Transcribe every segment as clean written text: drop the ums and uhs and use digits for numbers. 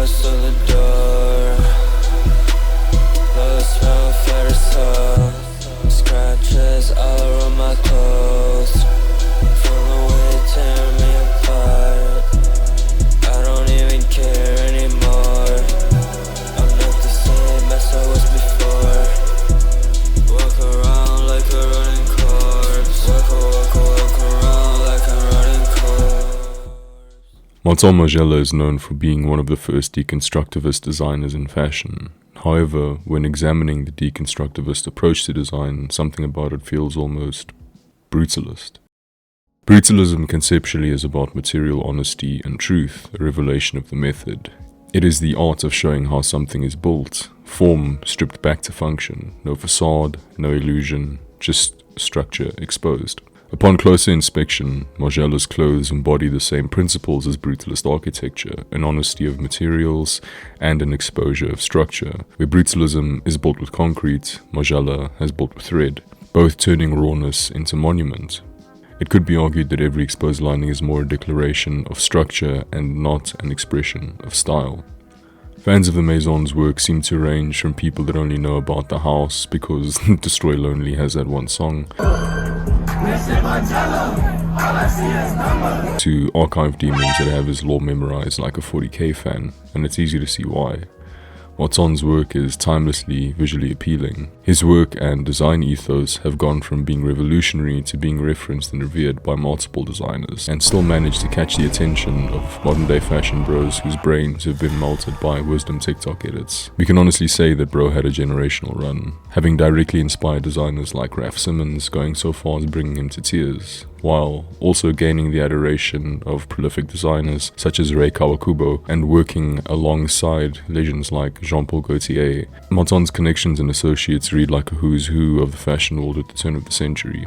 close to the door. Blow the smell of aerosol. Scratches all around my clothes. Feel the weight tear me apart. I don't even care anymore. I'm not the same as I was before. Walk around like a running corpse. Walk around like a running corpse. Margiela is known for being one of the first deconstructivist designers in fashion. However, when examining the deconstructivist approach to design, something about it feels almost brutalist. Brutalism conceptually is about material honesty and truth, a revelation of the method. It is the art of showing how something is built, form stripped back to function, no facade, no illusion, just structure exposed. Upon closer inspection, Margiela's clothes embody the same principles as brutalist architecture, an honesty of materials and an exposure of structure. Where brutalism is built with concrete, Margiela has built with thread, both turning rawness into monument. It could be argued that every exposed lining is more a declaration of structure and not an expression of style. Fans of the Maison's work seem to range from people that only know about the house because Destroy Lonely has that one song, to archive demons that have his lore memorized like a 40k fan, and it's easy to see why. Maison's work is timelessly visually appealing. His work and design ethos have gone from being revolutionary to being referenced and revered by multiple designers, and still manage to catch the attention of modern-day fashion bros whose brains have been melted by wisdom TikTok edits. We can honestly say that bro had a generational run, having directly inspired designers like Raf Simons, going so far as bringing him to tears, while also gaining the adoration of prolific designers such as Rei Kawakubo and working alongside legends like Jean-Paul Gaultier. Maison's connections and associates read like a who's who of the fashion world at the turn of the century.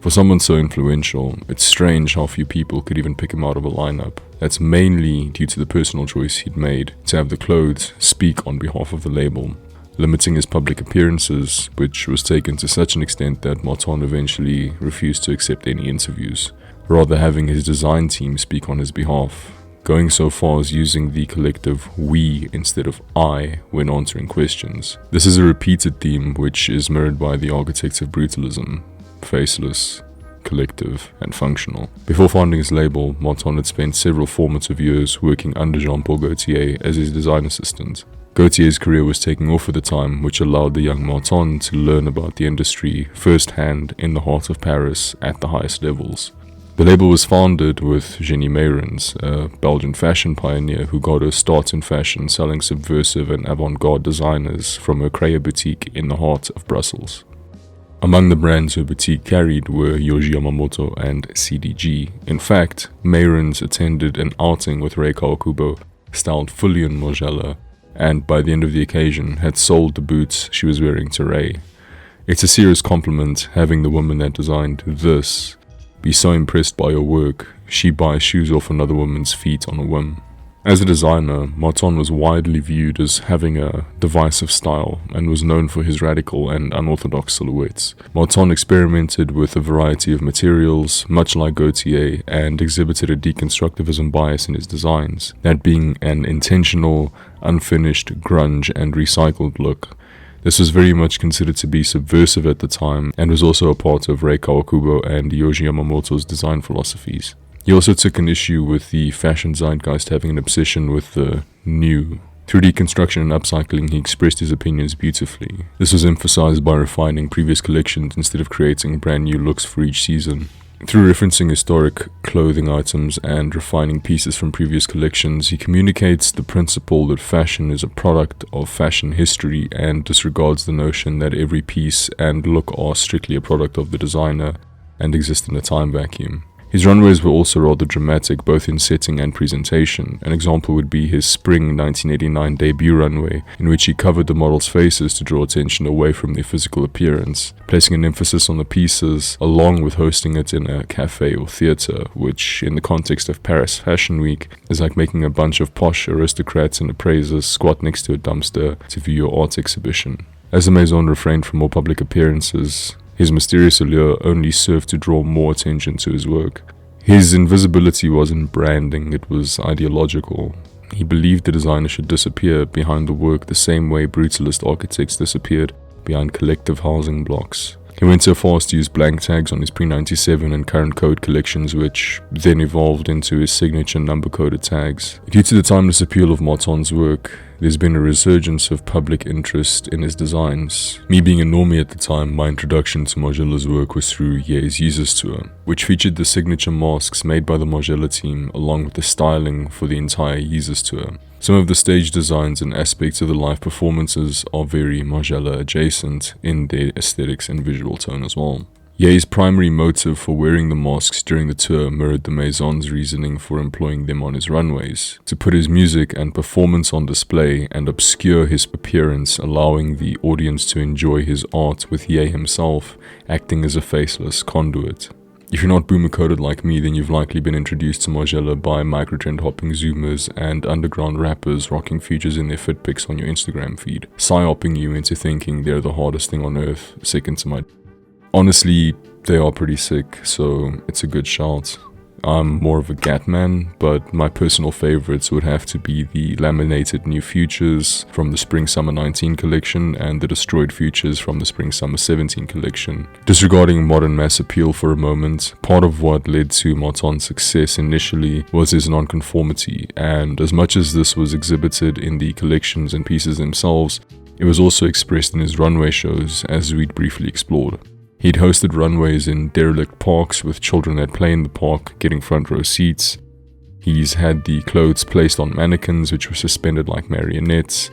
For someone so influential, it's strange how few people could even pick him out of a lineup. That's mainly due to the personal choice he'd made to have the clothes speak on behalf of the label, limiting his public appearances, which was taken to such an extent that Maison eventually refused to accept any interviews, rather having his design team speak on his behalf, going so far as using the collective we instead of I when answering questions. This is a repeated theme which is mirrored by the architects of brutalism: faceless, collective, and functional. Before founding his label, Maison had spent several formative years working under Jean-Paul Gaultier as his design assistant. Gaultier's career was taking off at the time, which allowed the young Maison to learn about the industry firsthand in the heart of Paris at the highest levels. The label was founded with Jenny Meyrens, a Belgian fashion pioneer who got her start in fashion selling subversive and avant-garde designers from her Crayer boutique in the heart of Brussels. Among the brands her boutique carried were Yohji Yamamoto and CDG. In fact, Meyrens attended an outing with Rei Kawakubo, styled fully in Margiela, and by the end of the occasion had sold the boots she was wearing to Rei. It's a serious compliment having the woman that designed this be so impressed by your work, she buys shoes off another woman's feet on a whim. As a designer, Maison was widely viewed as having a divisive style and was known for his radical and unorthodox silhouettes. Maison experimented with a variety of materials, much like Gaultier, and exhibited a deconstructivism bias in his designs, that being an intentional, unfinished, grunge and recycled look. This was very much considered to be subversive at the time and was also a part of Rei Kawakubo and Yohji Yamamoto's design philosophies. He also took an issue with the fashion zeitgeist having an obsession with the new. Through deconstruction and upcycling, he expressed his opinions beautifully. This was emphasized by refining previous collections instead of creating brand new looks for each season. Through referencing historic clothing items and refining pieces from previous collections, he communicates the principle that fashion is a product of fashion history and disregards the notion that every piece and look are strictly a product of the designer and exist in a time vacuum. His runways were also rather dramatic both in setting and presentation. An example would be his spring 1989 debut runway, in which he covered the models' faces to draw attention away from their physical appearance, placing an emphasis on the pieces along with hosting it in a cafe or theatre, which in the context of Paris Fashion Week is like making a bunch of posh aristocrats and appraisers squat next to a dumpster to view your art exhibition. As the Maison refrained from more public appearances, his mysterious allure only served to draw more attention to his work. His invisibility wasn't branding, it was ideological. He believed the designer should disappear behind the work the same way brutalist architects disappeared behind collective housing blocks. He went so far as to use blank tags on his pre-97 and current code collections, which then evolved into his signature number-coded tags. Due to the timeless appeal of Maison's work, there's been a resurgence of public interest in his designs. Me being a normie at the time, my introduction to Margiela's work was through Ye's Users Tour, which featured the signature masks made by the Margiela team along with the styling for the entire Users Tour. Some of the stage designs and aspects of the live performances are very Margiela adjacent in their aesthetics and visual tone as well. Ye's primary motive for wearing the masks during the tour mirrored the Maison's reasoning for employing them on his runways, to put his music and performance on display and obscure his appearance, allowing the audience to enjoy his art with Ye himself acting as a faceless conduit. If you're not boomer coded like me, then you've likely been introduced to Margiela by microtrend hopping zoomers and underground rappers rocking features in their fit pics on your Instagram feed, psyoping you into thinking they're the hardest thing on earth, second to my... Honestly, they are pretty sick, so it's a good shout. I'm more of a Gat man, but my personal favorites would have to be the laminated new futures from the Spring-Summer 19 collection and the destroyed futures from the Spring-Summer 17 collection. Disregarding modern mass appeal for a moment, part of what led to Maison's success initially was his nonconformity, and as much as this was exhibited in the collections and pieces themselves, it was also expressed in his runway shows, as we'd briefly explored. He'd hosted runways in derelict parks with children that play in the park getting front row seats. He's had the clothes placed on mannequins which were suspended like marionettes.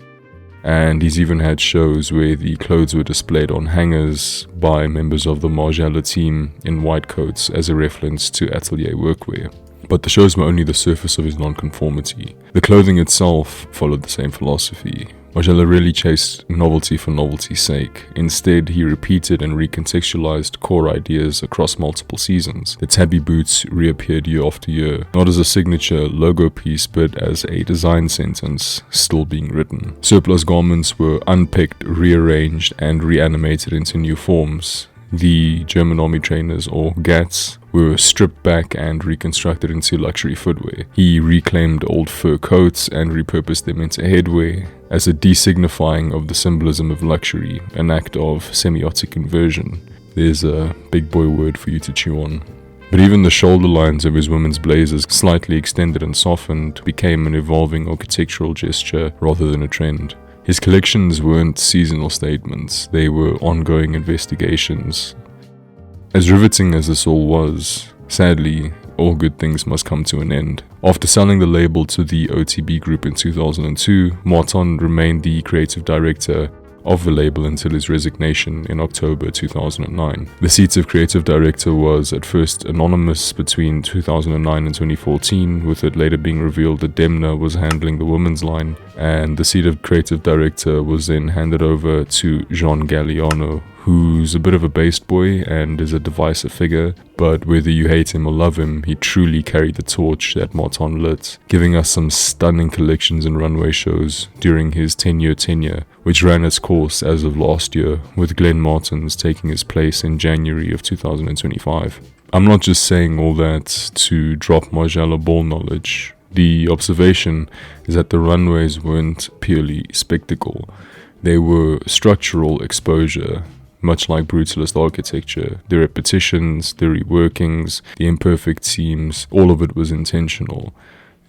And he's even had shows where the clothes were displayed on hangers by members of the Margiela team in white coats as a reference to atelier workwear. But the shows were only the surface of his nonconformity. The clothing itself followed the same philosophy. Margiela really chased novelty for novelty's sake. Instead, he repeated and recontextualized core ideas across multiple seasons. The tabby boots reappeared year after year, not as a signature logo piece, but as a design sentence still being written. Surplus garments were unpicked, rearranged, and reanimated into new forms. The German army trainers, or Gats, were stripped back and reconstructed into luxury footwear. He reclaimed old fur coats and repurposed them into headwear as a designifying of the symbolism of luxury, an act of semiotic inversion. There's a big boy word for you to chew on. But even the shoulder lines of his women's blazers, slightly extended and softened, became an evolving architectural gesture rather than a trend. His collections weren't seasonal statements, they were ongoing investigations. As riveting as this all was, sadly, all good things must come to an end. After selling the label to the OTB Group in 2002, Maison remained the creative director of the label until his resignation in October 2009. The seat of creative director was at first anonymous between 2009 and 2014, with it later being revealed that Demna was handling the women's line, and the seat of creative director was then handed over to Jean Galliano, who's a bit of a based boy and is a divisive figure, but whether you hate him or love him, he truly carried the torch that Maison lit, giving us some stunning collections and runway shows during his 10-year tenure, which ran its course as of last year, with Glenn Martins taking his place in January of 2025. I'm not just saying all that to drop Margiela ball knowledge. The observation is that the runways weren't purely spectacle, they were structural exposure. Much like brutalist architecture, the repetitions, the reworkings, the imperfect seams, all of it was intentional.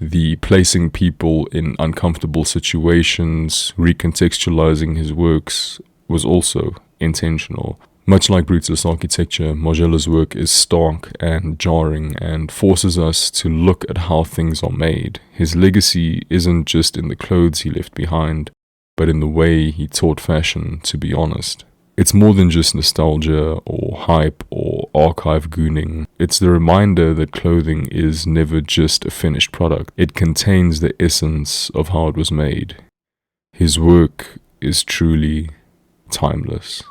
The placing people in uncomfortable situations, recontextualizing his works, was also intentional. Much like brutalist architecture, Margiela's work is stark and jarring and forces us to look at how things are made. His legacy isn't just in the clothes he left behind, but in the way he taught fashion, to be honest. It's more than just nostalgia or hype or archive gooning. It's the reminder that clothing is never just a finished product. It contains the essence of how it was made. His work is truly timeless.